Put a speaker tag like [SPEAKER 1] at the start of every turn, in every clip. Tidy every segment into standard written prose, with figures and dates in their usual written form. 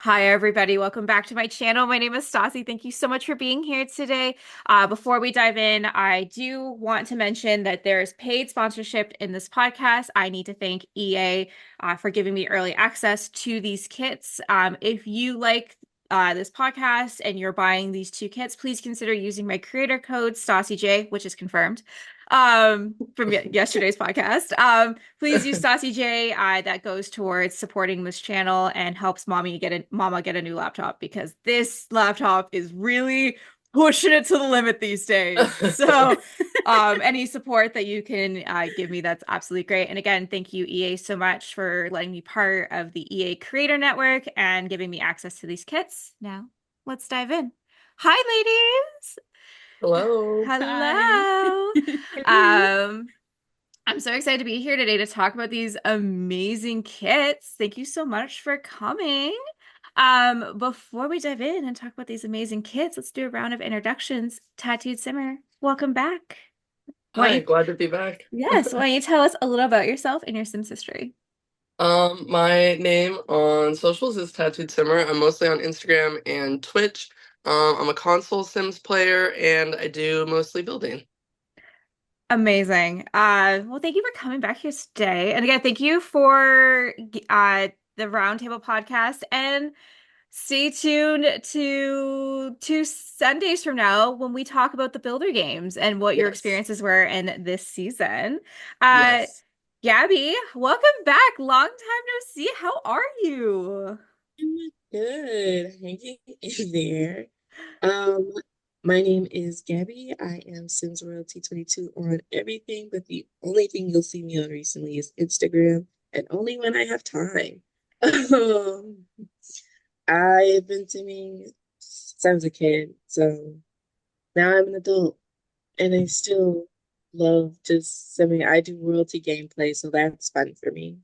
[SPEAKER 1] Hi, everybody. Welcome back to my channel. My name is Stassi. Thank you so much for being here today. Before we dive in, I do want to mention that there's paid sponsorship in this podcast. I need to thank EA for giving me early access to these kits. If you like this podcast and you're buying these two kits, please consider using my creator code StassiJ, which is confirmed from yesterday's podcast. Please use Stassi J. That goes towards supporting this channel and helps mama get a new laptop because this laptop is really pushing it to the limit these days. So, any support that you can give me, that's absolutely great. And again, thank you, EA, so much for letting me part of the EA Creator Network and giving me access to these kits. Now, let's dive in. Hi, ladies.
[SPEAKER 2] Hello.
[SPEAKER 3] Hi.
[SPEAKER 1] Hello.
[SPEAKER 3] Hello.
[SPEAKER 1] Um, I'm so excited to be here today to talk about these amazing kits. Thank you so much for coming. Before we dive in and talk about these amazing kits, let's do a round of introductions. Tattooed Simmer, welcome back. Why don't
[SPEAKER 2] Hi,
[SPEAKER 1] you,
[SPEAKER 2] glad to be back.
[SPEAKER 1] yes, why don't you tell us a little about yourself and your Sims history?
[SPEAKER 2] My name on socials is TattooedSimmer. I'm mostly on Instagram and Twitch. I'm a console Sims player and I do mostly building.
[SPEAKER 1] Amazing. Well, thank you for coming back here today. And again, thank you for the Roundtable podcast and stay tuned to 2 Sundays from now when we talk about the Builder games and what your
[SPEAKER 2] Yes.
[SPEAKER 1] experiences were in this season. Uh,
[SPEAKER 2] Yes.
[SPEAKER 1] Gabbie, welcome back. Long time no see. How are you?
[SPEAKER 3] I'm good. Hanging in there. Um, my name is Gabby. I am Sims Royalty 22 on everything, but the only thing you'll see me on recently is Instagram, and only when I have time. Um, I've been simming since I was a kid, so now I'm an adult, and I still love just simming. I do royalty gameplay, so that's fun for me.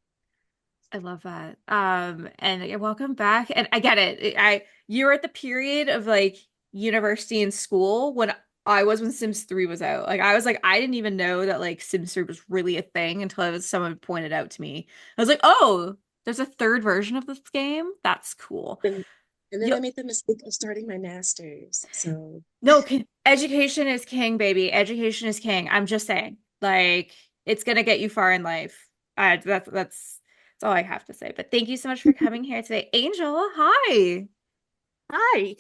[SPEAKER 1] I love that. And welcome back. And I get it. You're at the period of like university and school when I was when Sims 3 was out. Like I was like, I didn't even know that like Sims 3 was really a thing until someone pointed out to me. I was like, oh, there's a third version of this game? That's cool.
[SPEAKER 3] And and then
[SPEAKER 1] Yo,
[SPEAKER 3] I made the mistake of starting my master's. So
[SPEAKER 1] no, education is king, baby. Education is king. I'm just saying. Like, it's gonna get you far in life. That's all I have to say. But thank you so much for coming here today. Angel, hi.
[SPEAKER 4] Hi.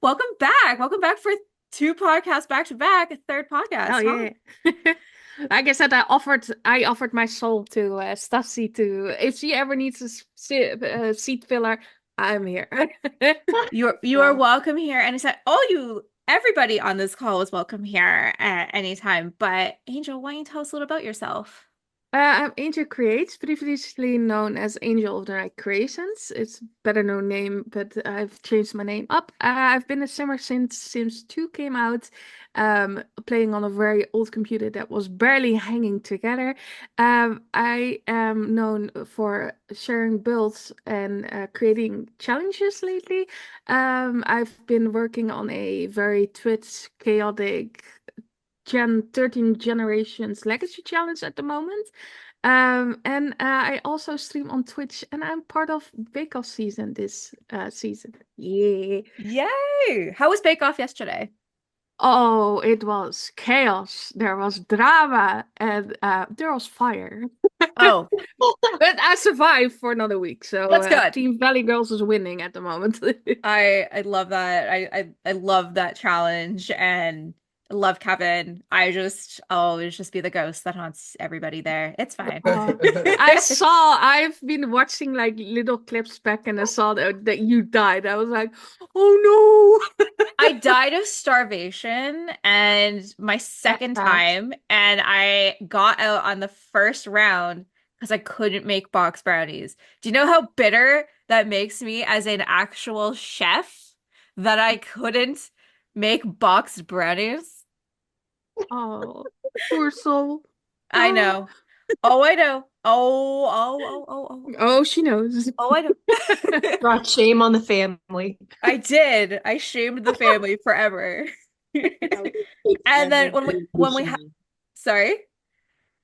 [SPEAKER 1] Welcome back. Welcome back for two podcasts back to back, a third
[SPEAKER 4] Oh
[SPEAKER 1] podcast. Huh?
[SPEAKER 4] yeah. Like I said, I offered my soul to Stassi to if she ever needs a seat filler, I'm here.
[SPEAKER 1] You are
[SPEAKER 3] uh,
[SPEAKER 1] welcome here. And I said, oh, everybody on this call is welcome here at any time. But Angel, why don't you tell us a little about yourself?
[SPEAKER 4] I'm AngelCreates, previously known as Angel of the Night Creations. It's a better known name, but I've changed my name up. I've been a simmer since Sims 2 came out, playing on a very old computer that was barely hanging together. I am known for sharing builds and creating challenges lately. I've been working on a very Twitch chaotic Gen 13 Generations Legacy Challenge at the moment. And I also stream on Twitch, and I'm part of Bake Off season this season. Yeah.
[SPEAKER 1] Yay! How was Bake Off yesterday?
[SPEAKER 4] Oh, it was chaos. There was drama, and there was fire.
[SPEAKER 1] Oh,
[SPEAKER 4] But I survived for another week, so
[SPEAKER 1] that's good.
[SPEAKER 4] Team Valley Girls is winning at the moment.
[SPEAKER 1] I love that. I love that challenge and I love Kevin. I'll always just be the ghost that haunts everybody there. It's fine.
[SPEAKER 4] Oh, I've been watching like little clips back and I saw that you died. I was like, oh no.
[SPEAKER 1] I died of starvation and my second
[SPEAKER 4] Sad.
[SPEAKER 1] time, and I got out on the first round because I couldn't make box brownies. Do you know how bitter that makes me as an actual chef that I couldn't make boxed brownies?
[SPEAKER 4] Oh, poor soul.
[SPEAKER 1] I
[SPEAKER 4] Oh,
[SPEAKER 1] know. Oh, I know. Oh.
[SPEAKER 4] oh, she knows.
[SPEAKER 1] Oh, I know.
[SPEAKER 5] Brought shame on the family.
[SPEAKER 1] I did. I shamed the family forever.
[SPEAKER 3] how did cake
[SPEAKER 1] And
[SPEAKER 3] ever
[SPEAKER 1] then
[SPEAKER 3] be
[SPEAKER 1] when we
[SPEAKER 3] mushy?
[SPEAKER 1] sorry.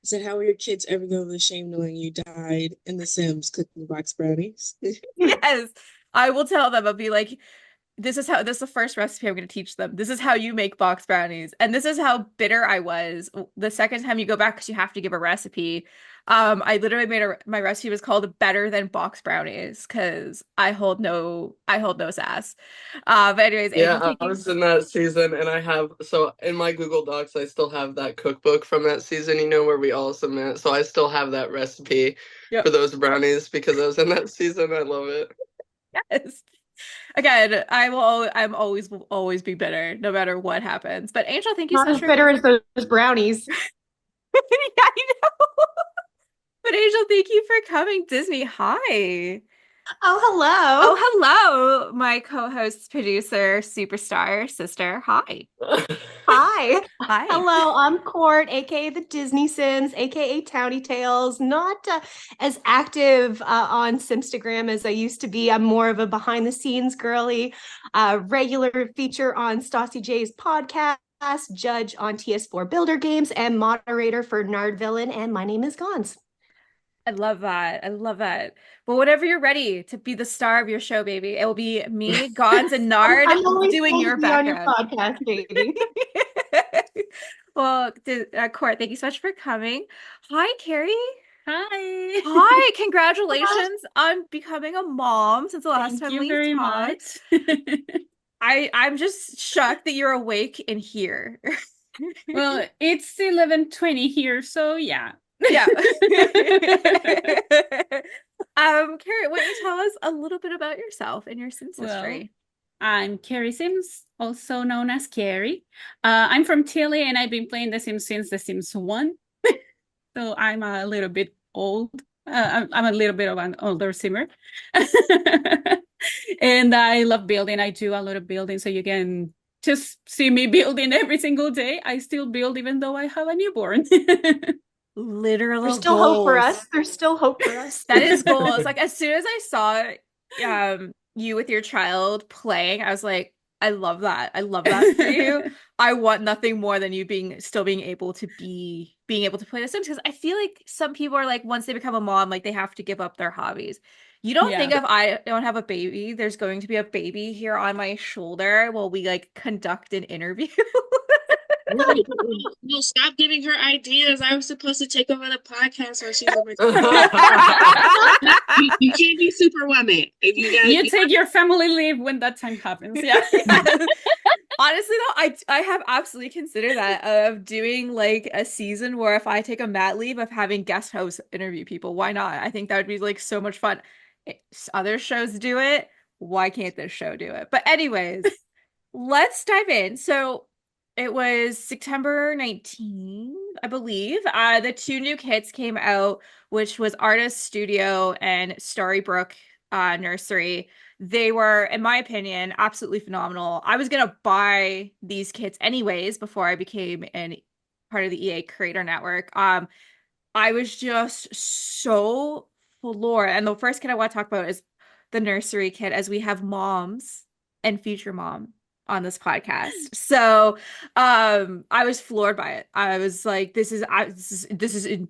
[SPEAKER 3] said, how are your kids ever going to be ashamed knowing you died in The Sims cooking box brownies?
[SPEAKER 1] Yes, I will tell them. I'll be like, this is the first recipe I'm going to teach them. This is how you make box brownies. And this is how bitter I was the second time you go back because you have to give a recipe. I literally made my recipe was called Better Than Box Brownies because I hold no sass. But anyways, Angel,
[SPEAKER 2] Yeah,
[SPEAKER 1] thank
[SPEAKER 2] I
[SPEAKER 1] you.
[SPEAKER 2] was in that season, and I have so in my Google Docs, I still have that cookbook from that season, where we all submit. So I still have that recipe for
[SPEAKER 1] Yep.
[SPEAKER 2] those brownies because I was in that season. I love it.
[SPEAKER 1] Yes. Again, I'm always will always be bitter no matter what happens. But Angel, thank you so
[SPEAKER 5] Not
[SPEAKER 1] much
[SPEAKER 5] as
[SPEAKER 1] for
[SPEAKER 5] bitter as those brownies.
[SPEAKER 1] yeah, I know. But Angel, thank you for coming, Disney. Hi.
[SPEAKER 5] Oh, hello.
[SPEAKER 1] Oh, hello, my co-host, producer, superstar, sister. Hi.
[SPEAKER 5] Hi.
[SPEAKER 1] Hi.
[SPEAKER 5] Hello, I'm Court, aka the Disney Sims, aka Townie Tales. Not as active on Simstagram as I used to be. I'm more of a behind the scenes girly, regular feature on Stassi J's podcast, judge on TS4 Builder Games, and moderator for Nard Villain. And my name is Gons.
[SPEAKER 1] I love that. I love that. But whenever you're ready to be the star of your show, baby, it will be me, Gons, and Nard
[SPEAKER 5] I'm always
[SPEAKER 1] doing
[SPEAKER 5] going
[SPEAKER 1] your
[SPEAKER 5] to be on your
[SPEAKER 1] background.
[SPEAKER 5] podcast, baby.
[SPEAKER 1] Well, Court, thank you so much for coming. Hi, Carrie.
[SPEAKER 6] Hi.
[SPEAKER 1] Hi, congratulations on becoming a mom since the last
[SPEAKER 6] Thank
[SPEAKER 1] time
[SPEAKER 6] you
[SPEAKER 1] we
[SPEAKER 6] very
[SPEAKER 1] talked.
[SPEAKER 6] much.
[SPEAKER 1] I'm just shocked that you're awake and here.
[SPEAKER 6] Well, it's 11:20 here, so yeah.
[SPEAKER 1] Yeah. Carrie, why don't you tell us a little bit about yourself and your Sims
[SPEAKER 6] Well,
[SPEAKER 1] history?
[SPEAKER 6] I'm Carrie Sims, also known as Carrie. I'm from Chile and I've been playing The Sims since The Sims 1. So I'm a little bit old. I'm a little bit of an older simmer. And I love building. I do a lot of building. So you can just see me building every single day. I still build even though I have a newborn.
[SPEAKER 1] Literal
[SPEAKER 5] There's still hope for
[SPEAKER 1] goals.
[SPEAKER 5] us. There's still hope for us.
[SPEAKER 1] That is goals. Like as soon as I saw you with your child playing, I was like, I love that. I love that for you. I want nothing more than you being able to play The Sims because I feel like some people are like once they become a mom, like they have to give up their hobbies. You don't think
[SPEAKER 6] Yeah.
[SPEAKER 1] if I don't have a baby, there's going to be a baby here on my shoulder while we like conduct an interview?
[SPEAKER 3] Wait, no, stop giving her ideas. I was supposed to take over the podcast while she's over. You can't be Superwoman. If you got
[SPEAKER 6] You take your family leave when that time happens. Yeah.
[SPEAKER 1] Honestly, though, I have absolutely considered that of doing like a season where if I take a mat leave of having guest hosts interview people. Why not? I think that would be like so much fun. Other shows do it. Why can't this show do it? But anyways, let's dive in. So it was September 19th, I believe. The two new kits came out, which was Artist Studio and Storybook Nursery. They were, in my opinion, absolutely phenomenal. I was gonna buy these kits anyways before I became an part of the EA Creator Network. I was just so floored. And the first kit I want to talk about is the nursery kit, as we have moms and future mom on this podcast. So I was floored by it. I was like, this is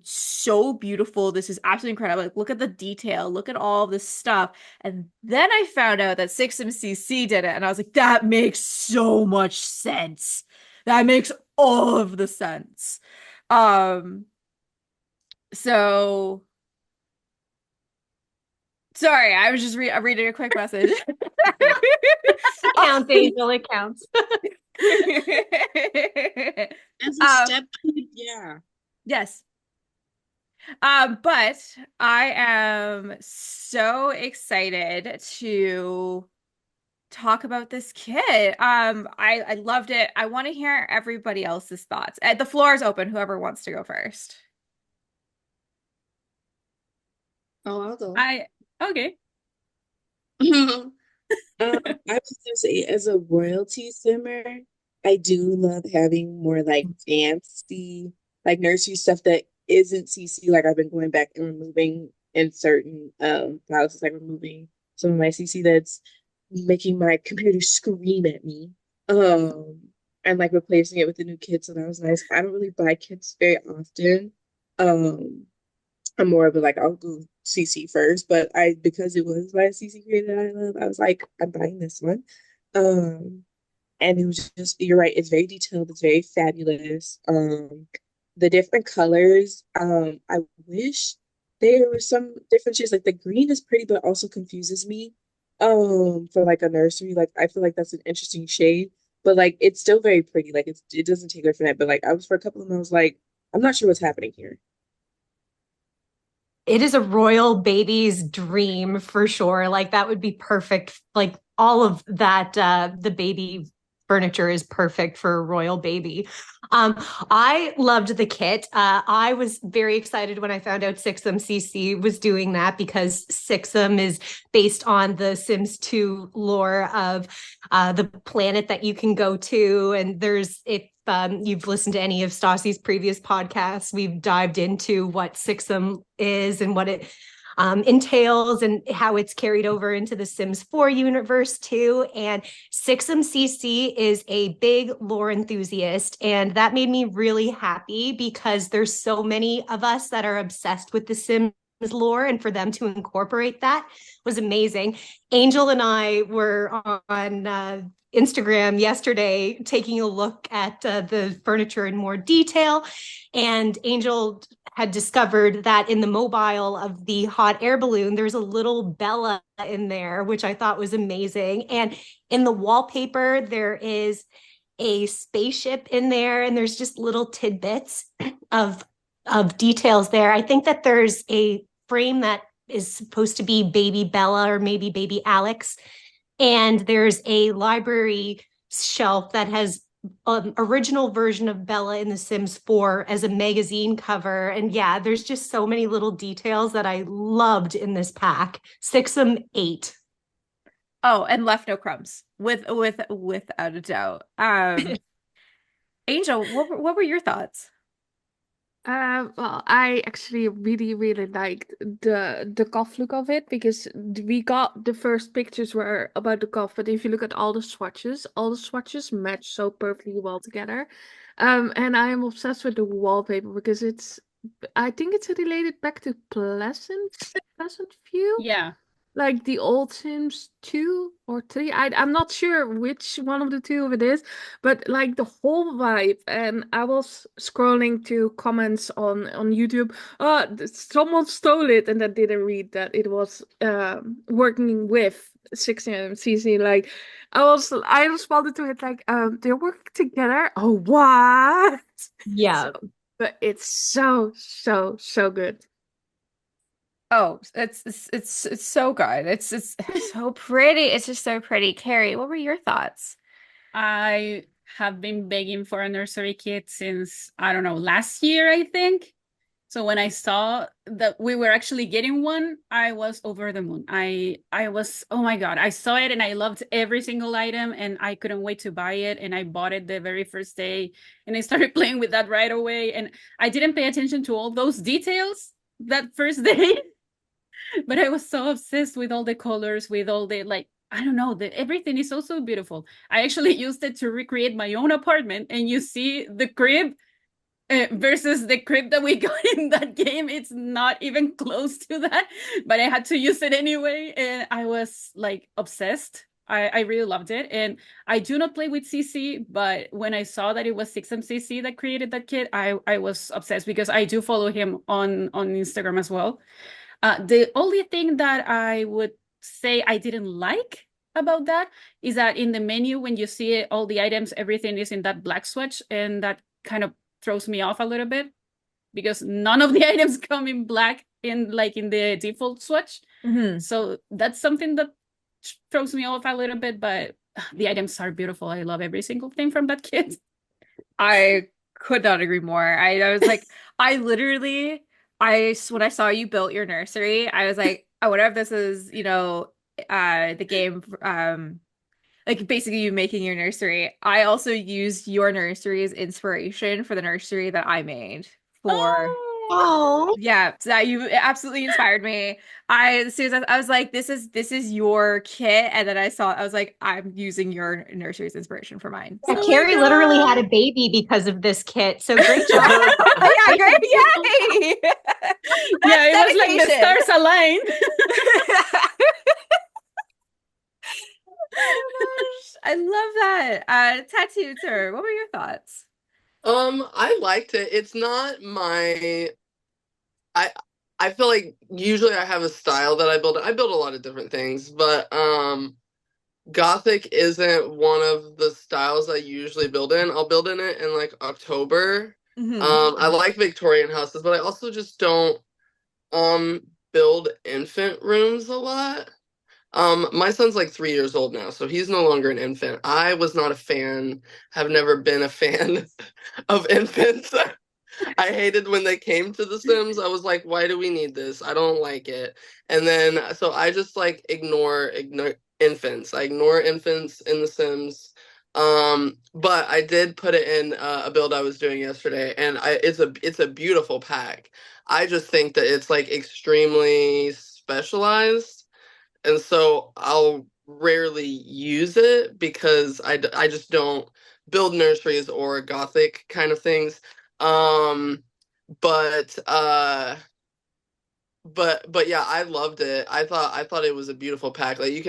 [SPEAKER 1] so beautiful. This is absolutely incredible. Like, look at the detail, look at all this stuff. And then I found out that SixMCC did it, and I was like, that makes so much sense. That makes all of the sense. So sorry, I was just reading a quick message.
[SPEAKER 5] It counts, Angel. It counts.
[SPEAKER 3] as a step kid, yeah.
[SPEAKER 1] Yes. But I am so excited to talk about this kit. I loved it. I want to hear everybody else's thoughts. The floor is open, whoever wants to go first.
[SPEAKER 3] Oh, I'll go.
[SPEAKER 6] Okay.
[SPEAKER 3] I was gonna say, as a royalty simmer, I do love having more like fancy, like nursery stuff that isn't CC. Like I've been going back and removing in certain files, like removing some of my CC that's making my computer scream at me. And like replacing it with the new kits, so that was nice. I don't really buy kits very often. Um, I'm more of a like I'll go CC first, but I because it was by a CC creator that I love, I was like, I'm buying this one. Um, and it was just you're right, it's very detailed, it's very fabulous. The different colors, I wish there were some different shades. Like the green is pretty, but also confuses me. For like a nursery, like I feel like that's an interesting shade, but like it's still very pretty. Like it doesn't take away from that. But like I was for a couple of them, I was like, I'm not sure what's happening here.
[SPEAKER 5] It is a royal baby's dream for sure. Like that would be perfect. Like all of that, the baby furniture is perfect for a royal baby. Um, I loved the kit. I was very excited when I found out Sixum CC was doing that because Sixum is based on the Sims 2 lore of the planet that you can go to. And there's, if you've listened to any of Stassi's previous podcasts, we've dived into what Sixum is and what it entails and how it's carried over into the Sims 4 universe too. And Sixum CC is a big lore enthusiast, and that made me really happy because there's so many of us that are obsessed with the Sims lore, and for them to incorporate that was amazing. Angel and I were on Instagram yesterday taking a look at the furniture in more detail, and Angel had discovered that in the mobile of the hot air balloon, there's a little Bella in there, which I thought was amazing. And in the wallpaper, there is a spaceship in there, and there's just little tidbits of details there. I think that there's a frame that is supposed to be baby Bella or maybe baby Alex. And there's a library shelf that has an original version of Bella in The Sims 4 as a magazine cover. And yeah, there's just so many little details that I loved in this pack. Sixum 8.
[SPEAKER 1] Oh, and left no crumbs without a doubt. Angel, what were your thoughts?
[SPEAKER 4] Well, I actually really, really liked the cough look of it because we got the first pictures were about the cough, but if you look at all the swatches match so perfectly well together. And I am obsessed with the wallpaper because I think it's related back to Pleasant View.
[SPEAKER 6] Yeah.
[SPEAKER 4] Like the old Sims 2 or 3. I'm not sure which one of the two of it is, but like the whole vibe. And I was scrolling to comments on YouTube. Someone stole it, and I didn't read that it was working with 6cc. Like I responded to it like they're working together. Oh, what?
[SPEAKER 5] Yeah.
[SPEAKER 4] But it's so good.
[SPEAKER 1] Oh, it's so good. It's so pretty. It's just so pretty. Carrie, what were your thoughts?
[SPEAKER 6] I have been begging for a nursery kit since, I don't know, last year, I think. So when I saw that we were actually getting one, I was over the moon. I was, oh my God, I saw it and I loved every single item and I couldn't wait to buy it. And I bought it the very first day and I started playing with that right away. And I didn't pay attention to all those details that first day, but I was so obsessed with all the colors, with all the like, I don't know, everything is so beautiful. I actually used it to recreate my own apartment, and you see the crib versus the crib that we got in that game. It's not even close to that, but I had to use it anyway, and I was like obsessed. I really loved it, and I do not play with CC, but when I saw that it was Sixum CC that created that kit, I was obsessed because I do follow him on Instagram as well. The only thing that I would say I didn't like about that is that in the menu, when you see it, all the items, everything is in that black swatch, and that kind of throws me off a little bit because none of the items come in black in the default swatch.
[SPEAKER 1] Mm-hmm.
[SPEAKER 6] So that's something that throws me off a little bit, but the items are beautiful. I love every single thing from that kit.
[SPEAKER 1] I could not agree more. I was like, I literally, when I saw you built your nursery, I was like, I wonder if this is, the game, like basically you making your nursery. I also used your nursery as inspiration for the nursery that I made for
[SPEAKER 5] Oh,
[SPEAKER 1] Yeah, so that you absolutely inspired me. As soon as I was like, this is your kit, and then I was like, I'm using your nursery's inspiration for mine.
[SPEAKER 5] yeah,
[SPEAKER 2] Oh my
[SPEAKER 5] Carrie literally had
[SPEAKER 2] God.
[SPEAKER 5] a baby because of this kit. So great job.
[SPEAKER 1] Yeah, great. Yay.
[SPEAKER 6] Yeah,
[SPEAKER 1] That's
[SPEAKER 6] it was like the
[SPEAKER 1] dedication.
[SPEAKER 6] stars aligned.
[SPEAKER 1] Oh my gosh. I love that. Tattooed sir, what were your thoughts?
[SPEAKER 2] I liked it. It's not my I I feel like usually I have a style that I build. I build a lot of different things, but Gothic isn't one of the styles I usually build in. I'll build in it in like October.
[SPEAKER 1] Hmm.
[SPEAKER 2] I like Victorian houses, but I also just don't um build infant rooms a lot. My son's like 3 years old now, so he's no longer an infant. I was not a fan, have never been a fan of infants. I hated when they came to The Sims. I was like, why do we need this? I don't like it. And then so I just like ignore infants. I ignore infants in The Sims. But I did put it in a build I was doing yesterday, and it's a beautiful pack. I just think that it's like extremely specialized, and so I'll rarely use it because I just don't build nurseries or gothic kind of things. Um, but but yeah, I loved it. I thought it was a beautiful pack. Like you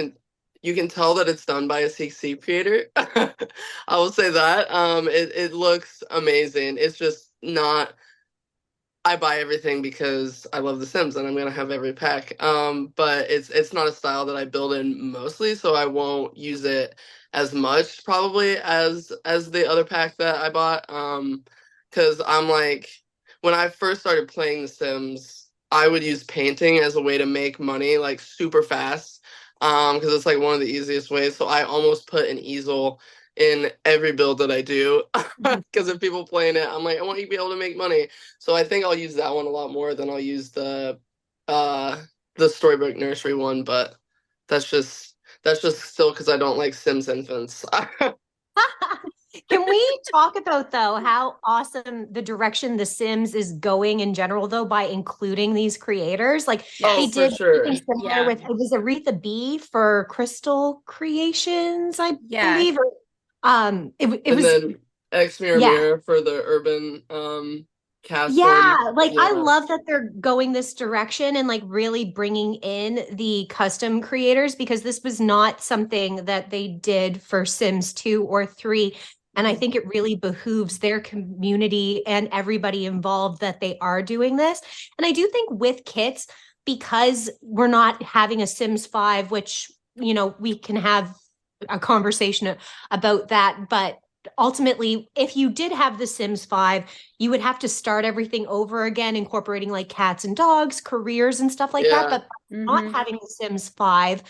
[SPEAKER 2] can tell that it's done by a CC creator. I will say that. It looks amazing. It's just not. I buy everything because I love The Sims and I'm gonna have every pack. But it's not a style that I build in mostly, so I won't use it as much probably as the other pack that I bought. Because I'm like, when I first started playing The Sims, I would use painting as a way to make money like super fast. Because it's like one of the easiest ways. So I almost put an easel in every build that I do. Because if people playing it, I'm like, I want you to be able to make money. So I think I'll use that one a lot more than I'll use uh the Storybook Nursery one, but that's just that's just still because I don't like Sims infants.
[SPEAKER 5] Can we talk about though how awesome the direction The Sims is going in general though by including these creators? Like they
[SPEAKER 2] Oh,
[SPEAKER 1] Yes.
[SPEAKER 2] for
[SPEAKER 5] did
[SPEAKER 2] sure.
[SPEAKER 5] something similar
[SPEAKER 1] Yeah.
[SPEAKER 5] with it was Aretha B for Crystal Creations, I
[SPEAKER 1] Yeah.
[SPEAKER 5] believe. Or, it
[SPEAKER 2] And
[SPEAKER 5] was
[SPEAKER 2] then X Mirror
[SPEAKER 5] yeah.
[SPEAKER 2] Mirror for the urban cast
[SPEAKER 5] Yeah,
[SPEAKER 2] one.
[SPEAKER 5] like I
[SPEAKER 2] Yeah.
[SPEAKER 5] love that they're going this direction and like really bringing in the custom creators because this was not something that they did for Sims 2 or 3. And I think it really behooves their community and everybody involved that they are doing this. And I do think with kits, because we're not having a Sims 5, which, you know, we can have a conversation about that. But ultimately, if you did have the Sims 5, you would have to start everything over again, incorporating like cats and dogs, careers, and stuff like that.
[SPEAKER 2] Yeah.
[SPEAKER 5] But not having the Sims 5,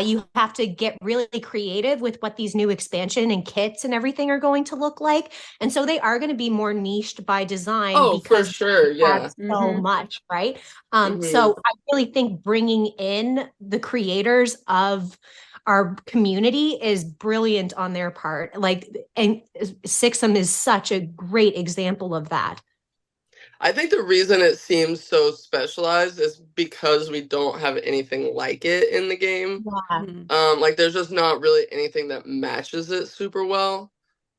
[SPEAKER 5] you have to get really creative with what these new expansion and kits and everything are going to look like. And so they are going to be more niched by design
[SPEAKER 2] Oh, for
[SPEAKER 5] because
[SPEAKER 2] sure.
[SPEAKER 5] they have
[SPEAKER 2] Yeah.
[SPEAKER 5] so much, right?
[SPEAKER 2] Hmm.
[SPEAKER 5] So I really think bringing in the creators of our community is brilliant on their part. Like, and Sixum is such a great example of that.
[SPEAKER 2] I think the reason it seems so specialized is because we don't have anything like it in the game.
[SPEAKER 5] Yeah.
[SPEAKER 1] Mhm.
[SPEAKER 2] Like there's just not really anything that matches it super well.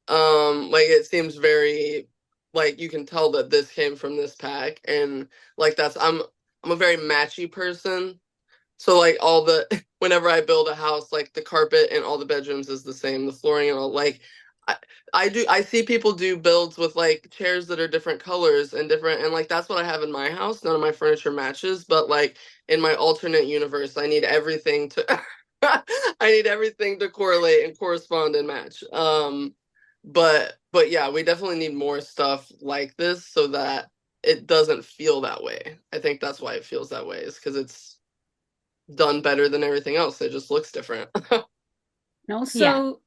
[SPEAKER 2] Like it seems very like you can tell that this came from this pack, and like I'm a very matchy person. So like all the whenever I build a house, like the carpet in all the bedrooms is the same, the flooring and all like I, I see people do builds with like chairs that are different colors and different, and like that's what I have in my house. None of my furniture matches, but like in my alternate universe, I need everything to I need everything to correlate and correspond and match. But yeah, we definitely need more stuff like this so that it doesn't feel that way. I think that's why it feels that way, is because it's done better than everything else. It just looks different.
[SPEAKER 6] And
[SPEAKER 5] Yeah.
[SPEAKER 6] also,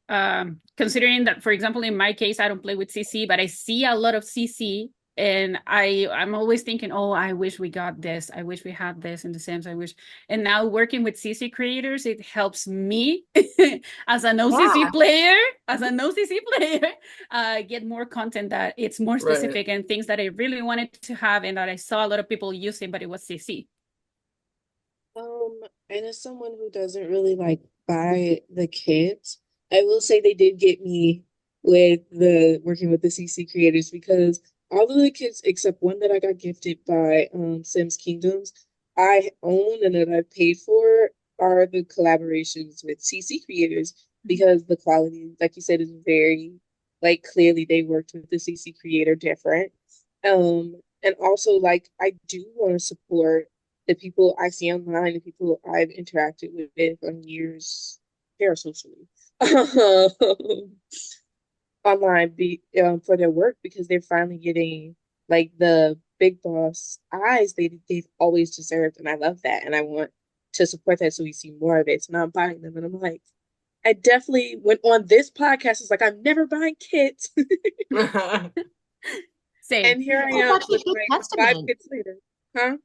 [SPEAKER 6] considering that, for example, in my case, I don't play with CC, but I see a lot of CC And I'm always thinking, oh, I wish we got this. I wish we had this in The Sims. I wish. And now working with CC creators, it helps me as an OCC player, get more content that it's more
[SPEAKER 2] Right.
[SPEAKER 6] specific and things that I really wanted to have and that I saw a lot of people using, but it was CC.
[SPEAKER 3] And as someone who doesn't really like buy the kits, I will say they did get me with the working with the CC creators, because all of the kits except one that I got gifted by Sims Kingdoms, I own and that I paid for, are the collaborations with CC creators, because the quality, like you said, is very, like, clearly they worked with the CC creator different. And also, like, I do want to support the people I see online, the people I've interacted with on years parasocially online for their work, because they're finally getting like the big boss eyes they've always deserved, and I love that, and I want to support that so we see more of it. So now I'm buying them, and I'm like, I definitely went on this podcast. It's like, I'm never buying kits,
[SPEAKER 6] Same.
[SPEAKER 3] and here I
[SPEAKER 5] Well,
[SPEAKER 3] am
[SPEAKER 5] that's a
[SPEAKER 3] with
[SPEAKER 5] good
[SPEAKER 3] like 5
[SPEAKER 5] testament.
[SPEAKER 3] kits later, huh?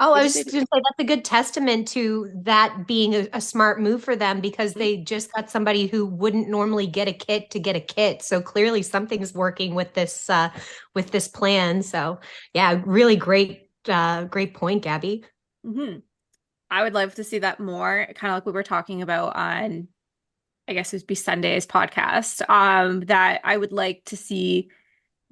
[SPEAKER 5] Oh, I
[SPEAKER 3] What'd you
[SPEAKER 5] was
[SPEAKER 3] say?
[SPEAKER 5] just going to say that's a good testament to that being a smart move for them, because they just got somebody who wouldn't normally get a kit to get a kit. So clearly something's working with this plan. So yeah, really great point, Gabbie.
[SPEAKER 1] I would love to see that more, kind of like we were talking about on, I guess it would be Sunday's podcast, that I would like to see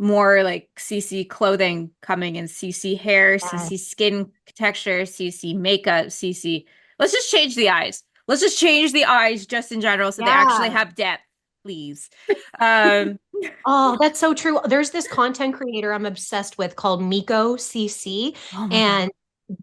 [SPEAKER 1] more like CC clothing coming in, CC hair, CC skin texture, CC makeup, CC. Let's just change the eyes. Let's just change the eyes just in general so they actually have depth, please.
[SPEAKER 5] Oh, that's so true. There's this content creator I'm obsessed with called Miko CC, and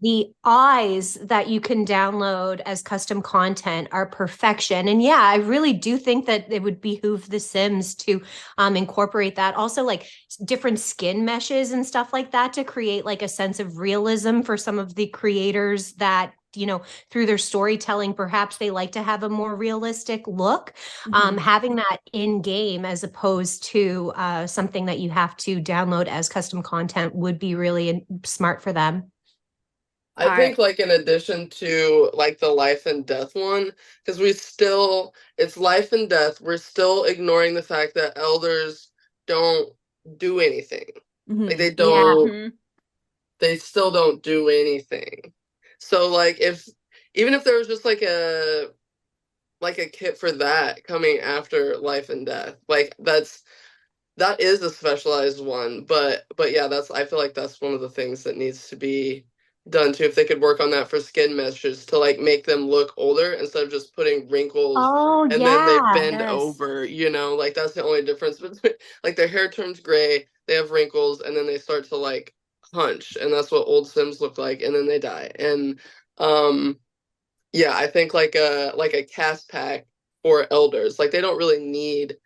[SPEAKER 5] the eyes that you can download as custom content are perfection. And yeah, I really do think that it would behoove The Sims to incorporate that. Also, like different skin meshes and stuff like that to create like a sense of realism for some of the creators that, through their storytelling, perhaps they like to have a more realistic look. Having that in game as opposed to something that you have to download as custom content would be really smart for them.
[SPEAKER 2] I think, like, in addition to like the life and death one, because it's life and death, we're still ignoring the fact that elders don't do anything. Like they still don't do anything. So like even if there was just like a kit for that coming after life and death, like that is a specialized one, but yeah, I feel like that's one of the things that needs to be done too. If they could work on that for skin meshes to like make them look older instead of just putting wrinkles and then they bend over, like that's the only difference between, like, their hair turns gray, they have wrinkles, and then they start to like hunch, and that's what old Sims look like, and then they die. And yeah, I think like a cast pack for elders, like they don't really need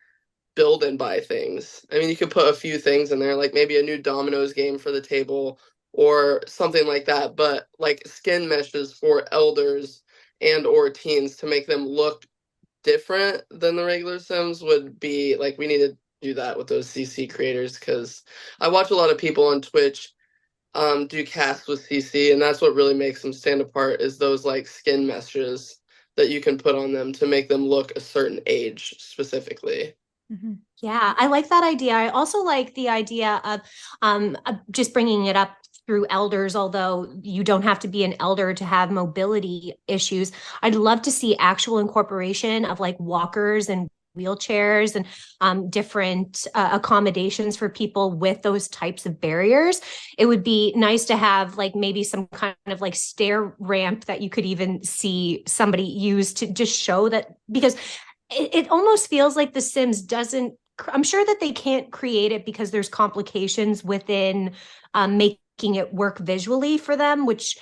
[SPEAKER 2] build and buy things. I mean, you could put a few things in there, like maybe a new dominoes game for the table or something like that, but like skin meshes for elders and or teens to make them look different than the regular Sims would be like, we need to do that with those CC creators, because I watch a lot of people on Twitch do casts with CC, and that's what really makes them stand apart, is those like skin meshes that you can put on them to make them look a certain age specifically.
[SPEAKER 5] Yeah, I like that idea. I also like the idea of just bringing it up through elders, although you don't have to be an elder to have mobility issues. I'd love to see actual incorporation of like walkers and wheelchairs and different accommodations for people with those types of barriers. It would be nice to have like maybe some kind of like stair ramp that you could even see somebody use to just show that, because it almost feels like The Sims doesn't, I'm sure that they can't create it because there's complications within making it work visually for them, which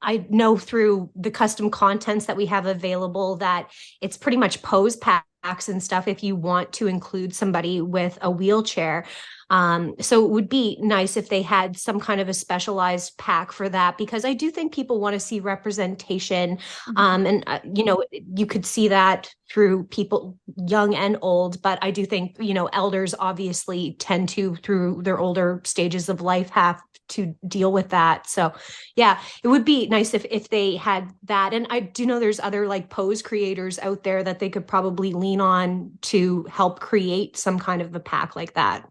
[SPEAKER 5] I know through the custom contents that we have available that it's pretty much pose packs and stuff if you want to include somebody with a wheelchair. So it would be nice if they had some kind of a specialized pack for that, because I do think people want to see representation. And, you know, you could see that through people young and old, but I do think, you know, elders obviously tend to, through their older stages of life, have to deal with that. So yeah, it would be nice if they had that. And I do know there's other like pose creators out there that they could probably lean on to help create some kind of a pack like that.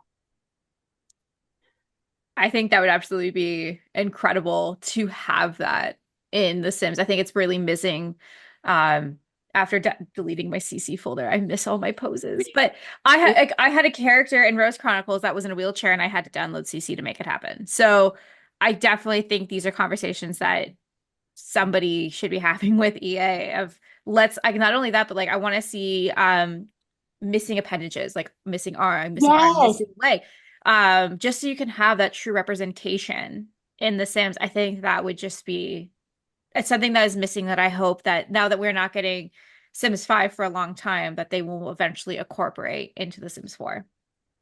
[SPEAKER 1] I think that would absolutely be incredible to have that in The Sims. I think it's really missing. After deleting my CC folder, I miss all my poses. But I had a character in Rose Chronicles that was in a wheelchair, and I had to download CC to make it happen. So I definitely think these are conversations that somebody should be having with EA of not only that, but like I want to see missing appendages, like missing arm, missing leg. Just so you can have that true representation in The Sims. I think that would just be, it's something that is missing, that I hope that now that we're not getting Sims 5 for a long time, that they will eventually incorporate into The Sims 4.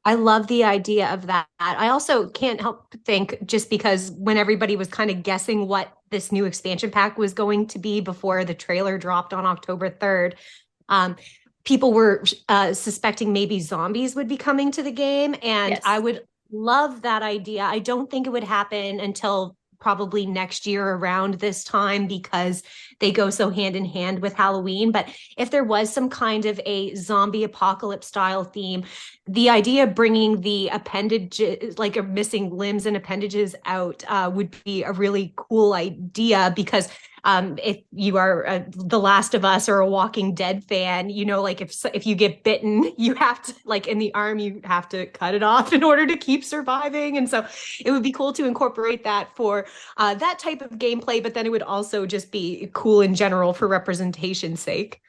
[SPEAKER 5] I love the idea of that. I also can't help but think, just because when everybody was kind of guessing what this new expansion pack was going to be before the trailer dropped on October 3rd, people were suspecting maybe zombies would be coming to the game. And
[SPEAKER 1] Yes.
[SPEAKER 5] I would love that idea. I don't think it would happen until probably next year around this time, because they go so hand in hand with Halloween. But if there was some kind of a zombie apocalypse style theme, the idea of bringing the appendages, like missing limbs and appendages out, would be a really cool idea. Because if you are The Last of Us or a Walking Dead fan, you know, like if you get bitten, you have to, like in the arm, you have to cut it off in order to keep surviving. And so it would be cool to incorporate that for that type of gameplay, but then it would also just be cool in general for representation's sake.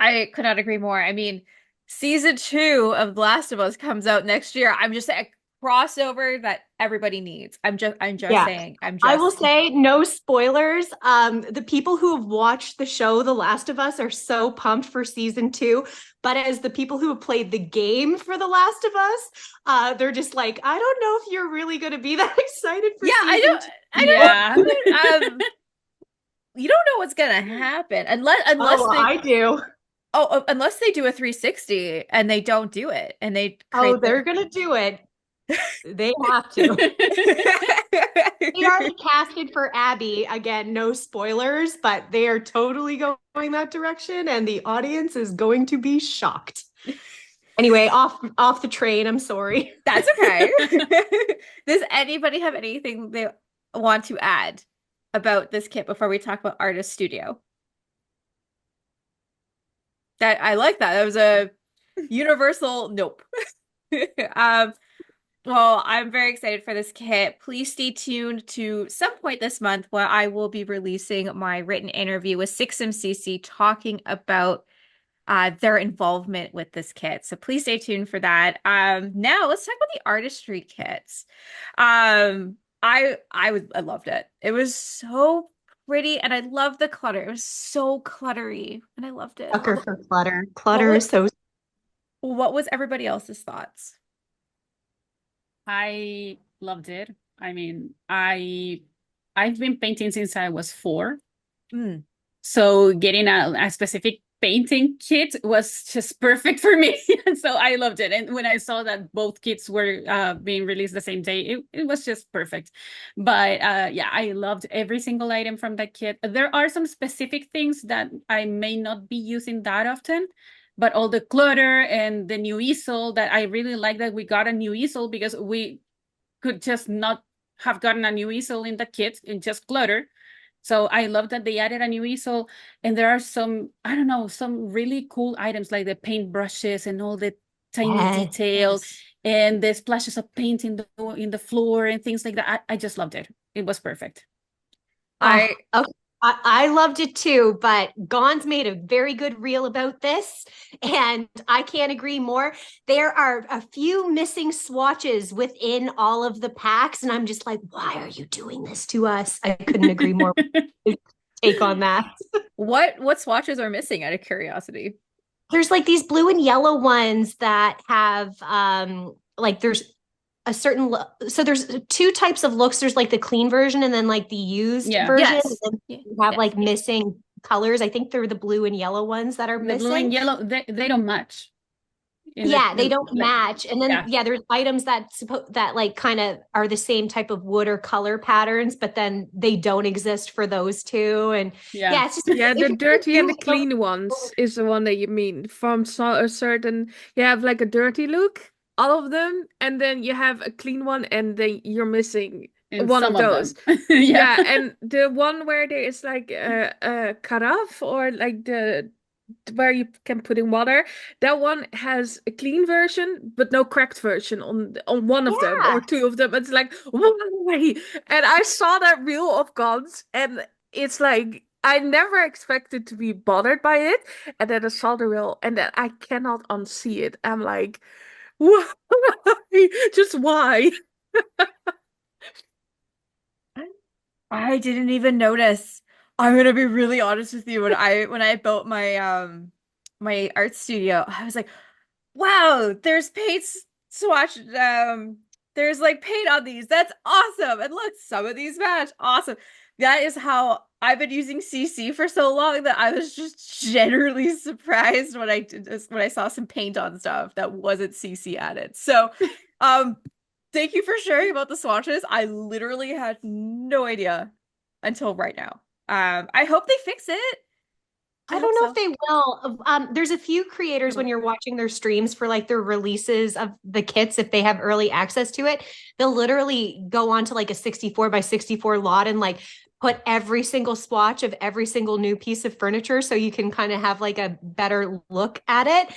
[SPEAKER 1] I could not agree more. I mean, season 2 of The Last of Us comes out next year. I'm just saying, crossover that everybody needs. I'm just saying.
[SPEAKER 5] I will say, no spoilers. The people who have watched the show The Last of Us are so pumped for season 2. But as the people who have played the game for The Last of Us, they're just like, I don't know if you're really going to be that excited for season 2.
[SPEAKER 1] I don't. You don't know what's gonna happen unless
[SPEAKER 5] I do.
[SPEAKER 1] Oh, unless they do a 360 and they don't do it, and they
[SPEAKER 5] they're gonna do it. They have to. They already casted for Abby. Again, no spoilers, but they are totally going that direction, and the audience is going to be shocked. Anyway, off the train. I'm sorry.
[SPEAKER 1] That's okay. Does anybody have anything they want to add about this kit before we talk about Artist Studio? That I like that. That was a universal nope. Well, I'm very excited for this kit. Please stay tuned to some point this month where I will be releasing my written interview with SixMCC talking about their involvement with this kit. So please stay tuned for that. Now let's talk about the artistry kits. I loved it. It was so pretty, and I loved the clutter. It was so cluttery, and I loved it.
[SPEAKER 5] Sucker for clutter. Clutter is so.
[SPEAKER 1] What was everybody else's thoughts?
[SPEAKER 6] I loved it. I mean, I've been painting since I was 4. So getting a specific painting kit was just perfect for me. So I loved it. And when I saw that both kits were being released the same day, it was just perfect. But yeah, I loved every single item from that kit. There are some specific things that I may not be using that often, but all the clutter and the new easel, that I really like that we got a new easel, because we could just not have gotten a new easel in the kit and just clutter. So I love that they added a new easel. And there are some, I don't know, some really cool items like the paint brushes and all the tiny details and the splashes of paint in the floor and things like that. I just loved it. It was perfect.
[SPEAKER 5] I loved it too, but Gon's made a very good reel about this, and I can't agree more. There are a few missing swatches within all of the packs, and I'm just like, why are you doing this to us? I couldn't agree more. Take on that.
[SPEAKER 1] What swatches are missing, out of curiosity?
[SPEAKER 5] There's like these blue and yellow ones that have like there's a certain look. So there's two types of looks. There's like the clean version and then like the used
[SPEAKER 6] Yeah.
[SPEAKER 5] version.
[SPEAKER 1] Yes.
[SPEAKER 5] And then
[SPEAKER 1] Yeah.
[SPEAKER 5] you have
[SPEAKER 1] Yes.
[SPEAKER 5] like missing colors. I think they're the blue and yellow ones that are
[SPEAKER 6] The blue and
[SPEAKER 5] missing.
[SPEAKER 6] yellow, they don't match.
[SPEAKER 5] Yeah, they don't match. And then
[SPEAKER 6] yeah.
[SPEAKER 5] there's items that like kind of are the same type of wood or color patterns, but then they don't exist for those two. And
[SPEAKER 6] Yeah.
[SPEAKER 5] it's just
[SPEAKER 4] Yeah,
[SPEAKER 5] if
[SPEAKER 4] the
[SPEAKER 5] you're
[SPEAKER 4] dirty and the
[SPEAKER 5] doing-
[SPEAKER 4] clean ones is the one that you mean. From a certain, you have like a dirty look, all of them, and then you have a clean one, and then you're missing
[SPEAKER 6] And
[SPEAKER 4] one
[SPEAKER 6] some
[SPEAKER 4] of those.
[SPEAKER 6] them.
[SPEAKER 4] Yeah, and the one where there is like a carafe or like the where you can put in water, that one has a clean version but no cracked version on one of them or two of them. It's like, why? And I saw that reel of guns, and it's like I never expected to be bothered by it, and then I saw the reel, and then I cannot unsee it. I'm like, why? Just why?
[SPEAKER 1] I didn't even notice. I'm gonna be really honest with you. When I built my art studio, I was like, wow, there's paint swatch. There's like paint on these. That's awesome. And look, some of these match. Awesome. That is how I've been using CC for so long that I was just generally surprised when I did this, when I saw some paint on stuff that wasn't CC added. So, thank you for sharing about the swatches. I literally had no idea until right now. I hope they fix it.
[SPEAKER 5] I don't know if they will. There's a few creators when you're watching their streams for like their releases of the kits, if they have early access to it, they'll literally go on to like a 64 by 64 lot and like put every single swatch of every single new piece of furniture so you can kind of have like a better look at it.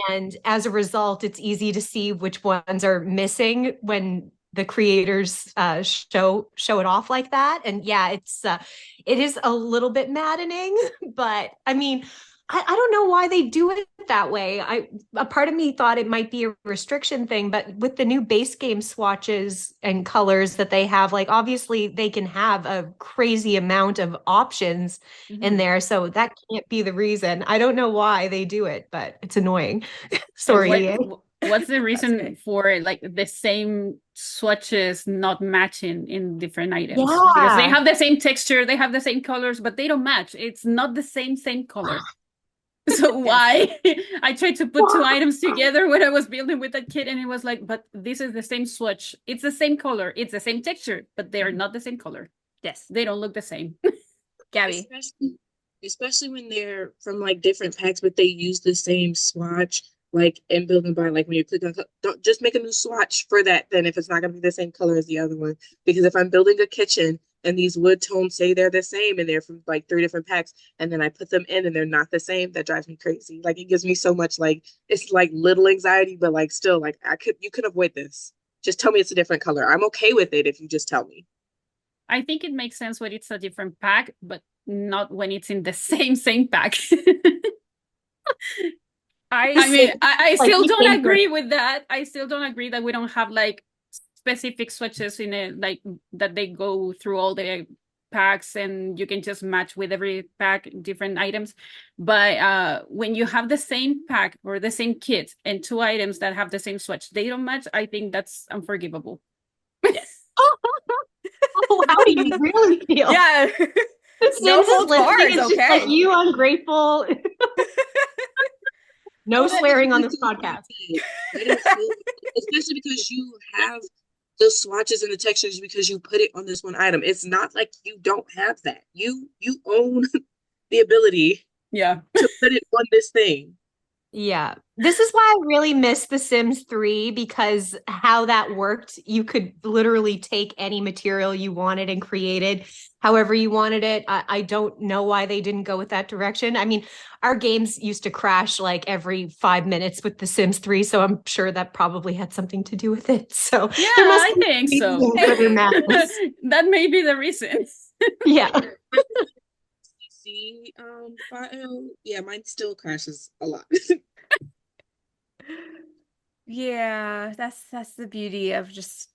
[SPEAKER 5] And as a result, it's easy to see which ones are missing when the creators show it off like that. And it is a little bit maddening, but I mean, I don't know why they do it that way. A part of me thought it might be a restriction thing, but with the new base game swatches and colors that they have, like obviously they can have a crazy amount of options in there. So that can't be the reason. I don't know why they do it, but it's annoying. Sorry.
[SPEAKER 6] What's the reason for like the same swatches not matching in different items? Because they have the same texture, they have the same colors, but they don't match. It's not the same color. So why? I tried to put two items together when I was building with that kit, and it was like, but this is the same swatch. It's the same color. It's the same texture, but they are not the same color. Yes, they don't look the same.
[SPEAKER 1] Gabbie.
[SPEAKER 3] Especially when they're from like different packs, but they use the same swatch. Like in building by, like when you click on, don't just make a new swatch for that. Then if it's not going to be the same color as the other one, because if I'm building a kitchen and these wood tones say they're the same and they're from like 3 different packs, and then I put them in and they're not the same, that drives me crazy. Like it gives me so much like it's like little anxiety, but like still like you could avoid this. Just tell me it's a different color. I'm okay with it if you just tell me.
[SPEAKER 6] I think it makes sense when it's a different pack, but not when it's in the same pack. I mean, I still don't agree with that. I still don't agree that we don't have like specific swatches in it, like that they go through all the packs and you can just match with every pack different items. But when you have the same pack or the same kit and two items that have the same swatch, they don't match. I think that's unforgivable.
[SPEAKER 1] Yes.
[SPEAKER 5] Oh, how do you really feel?
[SPEAKER 1] Yeah.
[SPEAKER 5] No holds barred. It's just like you ungrateful. No swearing on this podcast.
[SPEAKER 3] Especially because you have the swatches and the textures because you put it on this one item. It's not like you don't have that. You own the ability to put it on this thing.
[SPEAKER 5] Yeah. This is why I really miss The Sims 3, because how that worked, you could literally take any material you wanted and create it however you wanted it. I don't know why they didn't go with that direction. I mean, our games used to crash like every 5 minutes with The Sims 3, so I'm sure that probably had something to do with it. So
[SPEAKER 6] yeah, I think so. That may be the reason.
[SPEAKER 5] Yeah.
[SPEAKER 3] File, yeah, mine still crashes a lot.
[SPEAKER 1] Yeah, that's the beauty of just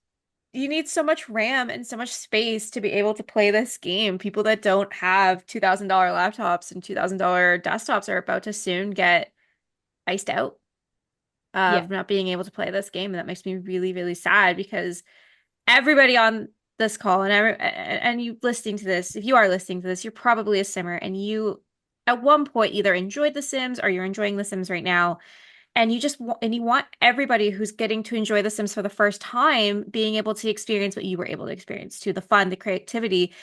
[SPEAKER 1] you need so much RAM and so much space to be able to play this game. People that don't have $2,000 laptops and $2,000 desktops are about to soon get iced out. of not being able to play this game. And that makes me really, really sad because everybody on this call and you listening to this, if you are listening to this, you're probably a simmer and you at one point either enjoyed The Sims or you're enjoying The Sims right now. And you want everybody who's getting to enjoy The Sims for the first time being able to experience what you were able to experience, to the fun, the creativity.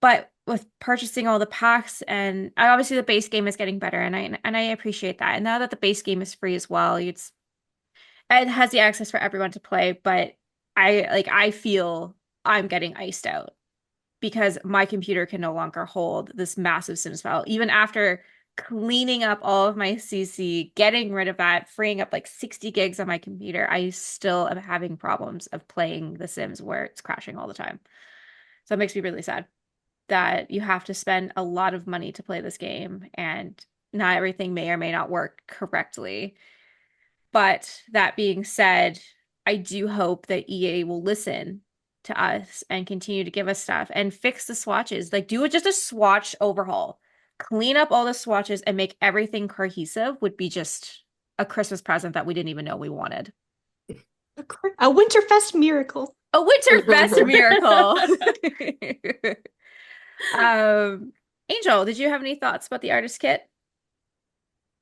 [SPEAKER 1] But with purchasing all the packs and obviously the base game is getting better and I appreciate that. And now that the base game is free as well, it has the access for everyone to play, but I feel I'm getting iced out because my computer can no longer hold this massive Sims file. Even after cleaning up all of my CC, getting rid of that, freeing up like 60 gigs on my computer, I still am having problems of playing The Sims where it's crashing all the time. So it makes me really sad that you have to spend a lot of money to play this game and not everything may or may not work correctly. But that being said, I do hope that EA will listen to us and continue to give us stuff and fix the swatches. Like do just a swatch overhaul. Clean up all the swatches and make everything cohesive would be just a Christmas present that we didn't even know we wanted.
[SPEAKER 5] A Winterfest miracle.
[SPEAKER 1] A Winterfest miracle. Angel, did you have any thoughts about the artist kit?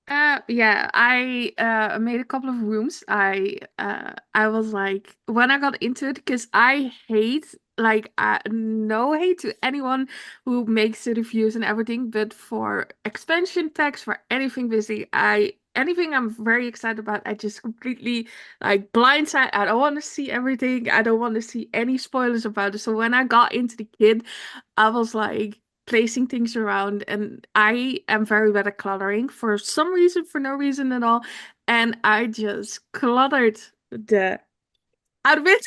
[SPEAKER 4] Yeah, I made a couple of rooms. I was like, when I got into it, because I hate, like, no hate to anyone who makes the reviews and everything, but for expansion packs, for anything busy, anything I'm very excited about, I just completely like blindside. I don't want to see everything. I don't want to see any spoilers about it. So when I got into the kit, I was like placing things around, and I am very bad at cluttering for some reason, for no reason at all. And I just cluttered the outfit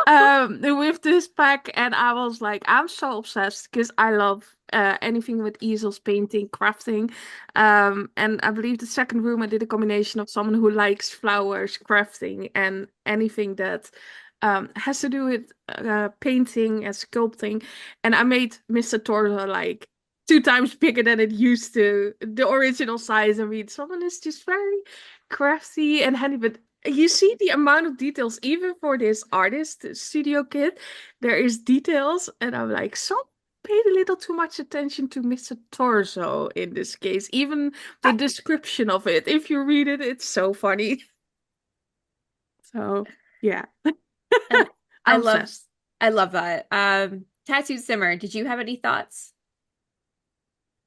[SPEAKER 4] with this pack, and I was like, I'm so obsessed because I love anything with easels, painting, crafting. And I believe the second room I did a combination of someone who likes flowers, crafting, and anything that has to do with painting and sculpting. And I made Mr. Torso like 2 times bigger than it used to, the original size. I mean, someone is just very crafty and handy, but you see the amount of details, even for this artist studio kit, there is details, and I'm like, some paid a little too much attention to Mr. Torso in this case. Even the description of it, if you read it, it's so funny. So yeah.
[SPEAKER 1] I
[SPEAKER 4] I'm
[SPEAKER 1] love
[SPEAKER 4] obsessed.
[SPEAKER 1] I love that. TattooedSimmer, did you have any thoughts?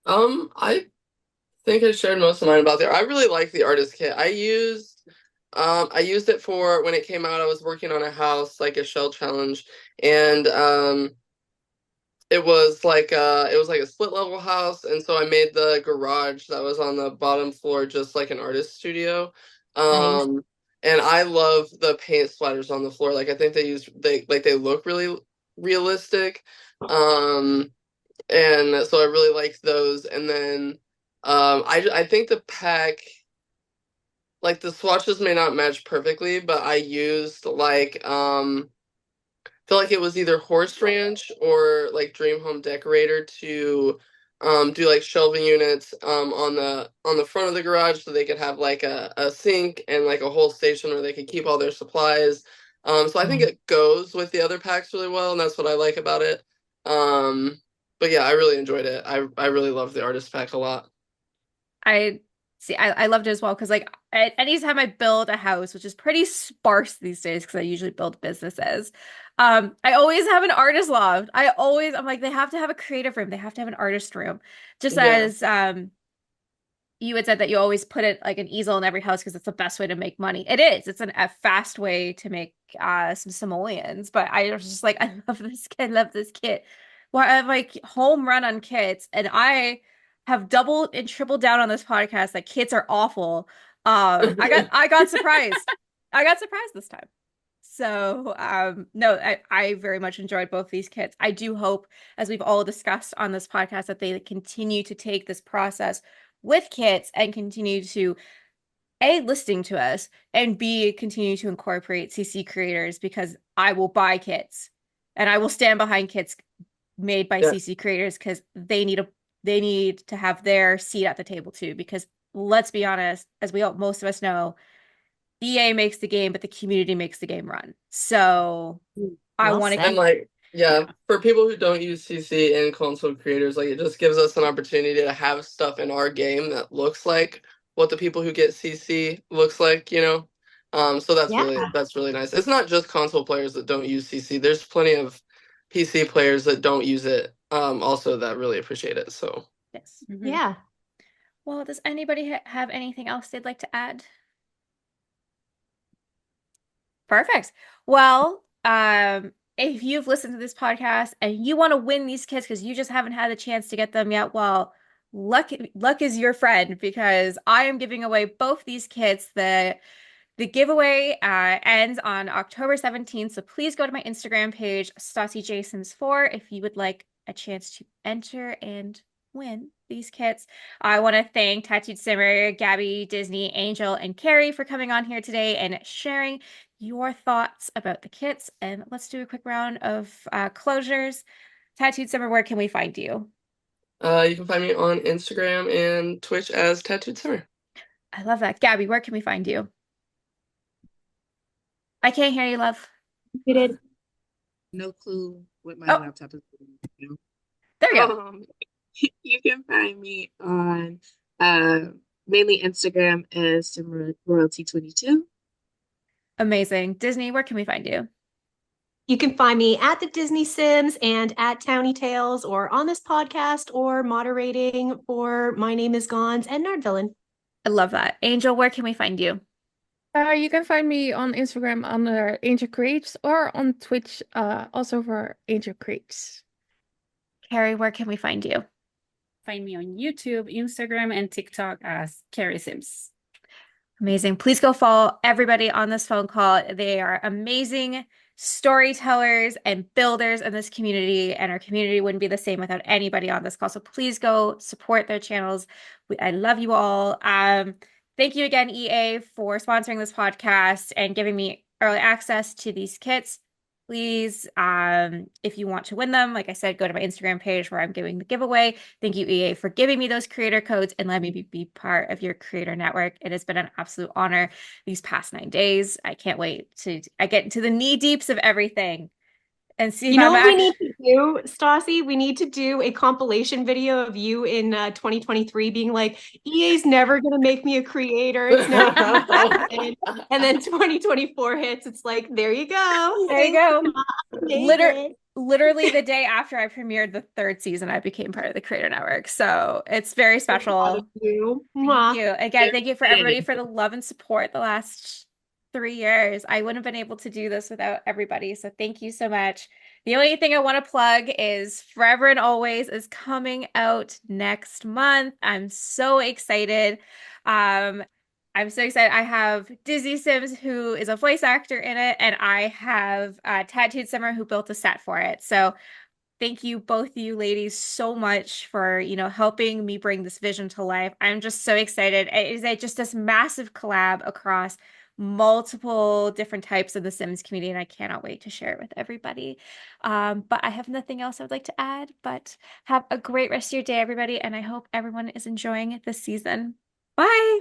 [SPEAKER 2] I think I shared most of mine about there. I really like the artist kit. I used it for when it came out. I was working on a house, like a shell challenge, and it was like a split level house, and so I made the garage that was on the bottom floor just like an artist studio.
[SPEAKER 1] Nice.
[SPEAKER 2] And I love the paint splatters on the floor. Like I think they look really realistic. And so I really like those. And then I think the pack, like the swatches may not match perfectly, but I used like feel like it was either Horse Ranch or like Dream Home Decorator to do like shelving units on the front of the garage so they could have like a sink and like a whole station where they could keep all their supplies. So I think it goes with the other packs really well, and that's what I like about it. But yeah, I really enjoyed it. I really love the artist pack a lot.
[SPEAKER 1] I loved it as well because like anytime I build a house, which is pretty sparse these days because I usually build businesses, I always have an artist loft. I'm like, they have to have a creative room. They have to have an artist room. Just
[SPEAKER 2] Yeah.
[SPEAKER 1] as you had said that you always put it like an easel in every house because it's the best way to make money. It is. It's a fast way to make some simoleons. But I was just like, I love this kit. I love this kit. Well, I have like home run on kits, and I have doubled and tripled down on this podcast that kits are awful. I got surprised. I got surprised this time. So no, I very much enjoyed both these kits. I do hope, as we've all discussed on this podcast, that they continue to take this process with kits and continue to A, listing to us, and B, continue to incorporate CC creators, because I will buy kits and I will stand behind kits made by
[SPEAKER 2] Yeah.
[SPEAKER 1] CC creators because they need to have their seat at the table too. Because let's be honest, as most of us know, EA makes the game, but the community makes the game run. So I
[SPEAKER 5] Well
[SPEAKER 1] want to
[SPEAKER 5] said.
[SPEAKER 2] And like, yeah, for people who don't use CC and console creators, like it just gives us an opportunity to have stuff in our game that looks like what the people who get CC looks like, you know. So that's
[SPEAKER 5] Yeah.
[SPEAKER 2] really nice. It's not just console players that don't use CC. There's plenty of PC players that don't use it, also that really appreciate it. So
[SPEAKER 1] yes.
[SPEAKER 5] Yeah.
[SPEAKER 1] Well, does anybody have anything else they'd like to add? Perfect. Well, if you've listened to this podcast and you want to win these kits because you just haven't had a chance to get them yet, well, luck is your friend because I am giving away both these kits. The giveaway ends on October 17th, so please go to my Instagram page, StassiJasons4, if you would like a chance to enter and win these kits. I want to thank TattooedSimmer, Gabbie, Disney, Angel, and Carrie for coming on here today and sharing your thoughts about the kits. And let's do a quick round of closures. TattooedSimmer, where can we find you?
[SPEAKER 2] you can find me on Instagram and Twitch as TattooedSimmer.
[SPEAKER 1] I love that. Gabbie, where can we find you? I can't hear you, love.
[SPEAKER 5] You did.
[SPEAKER 3] No clue what my
[SPEAKER 1] Oh.
[SPEAKER 3] laptop is doing.
[SPEAKER 1] There you go.
[SPEAKER 3] You can find me on mainly Instagram as SimRoyalty22.
[SPEAKER 1] Amazing. Disney, where can we find you?
[SPEAKER 5] You can find me at the Disney Sims and at Townie Tales or on this podcast or moderating for My Name is Gons and Nardvillain.
[SPEAKER 1] I love that. Angel, where can we find you?
[SPEAKER 4] You can find me on Instagram under AngelCreates or on Twitch, also for AngelCreates.
[SPEAKER 1] Carrie, where can we find you?
[SPEAKER 6] Find me on YouTube, Instagram, and TikTok as Kaarysims.
[SPEAKER 1] Amazing. Please go follow everybody on this phone call. They are amazing storytellers and builders in this community, and our community wouldn't be the same without anybody on this call. So please go support their channels. I love you all. Thank you again, EA, for sponsoring this podcast and giving me early access to these kits. Please, if you want to win them, like I said, go to my Instagram page where I'm giving the giveaway. Thank you, EA, for giving me those creator codes and letting me be part of your creator network. It has been an absolute honor these past 9 days. I can't wait to get into the knee deeps of everything and see if
[SPEAKER 5] You know
[SPEAKER 1] I'm
[SPEAKER 5] what we
[SPEAKER 1] actually...
[SPEAKER 5] need to do, Stassi? We need to do a compilation video of you in 2023 being like, EA's never going to make me a creator. It's never gonna happen. And then 2024 hits. It's like, there you go.
[SPEAKER 1] There you go.
[SPEAKER 5] David.
[SPEAKER 1] Literally the day after I premiered the 3rd season, I became part of the Creator Network. So it's very special.
[SPEAKER 5] Thank you.
[SPEAKER 1] Thank you. Again, thank you for everybody for the love and support the last 3 years. I wouldn't have been able to do this without everybody. So thank you so much. The only thing I want to plug is Forever and Always is coming out next month. I'm so excited. I'm so excited. I have Disney Sims, who is a voice actor in it, and I have TattooedSimmer, who built a set for it. So thank you, both of you ladies, so much for, helping me bring this vision to life. I'm just so excited. It is just this massive collab across multiple different types of the Sims community, and I cannot wait to share it with everybody. But I have nothing else I would like to add, but have a great rest of your day, everybody, and I hope everyone is enjoying this season. Bye!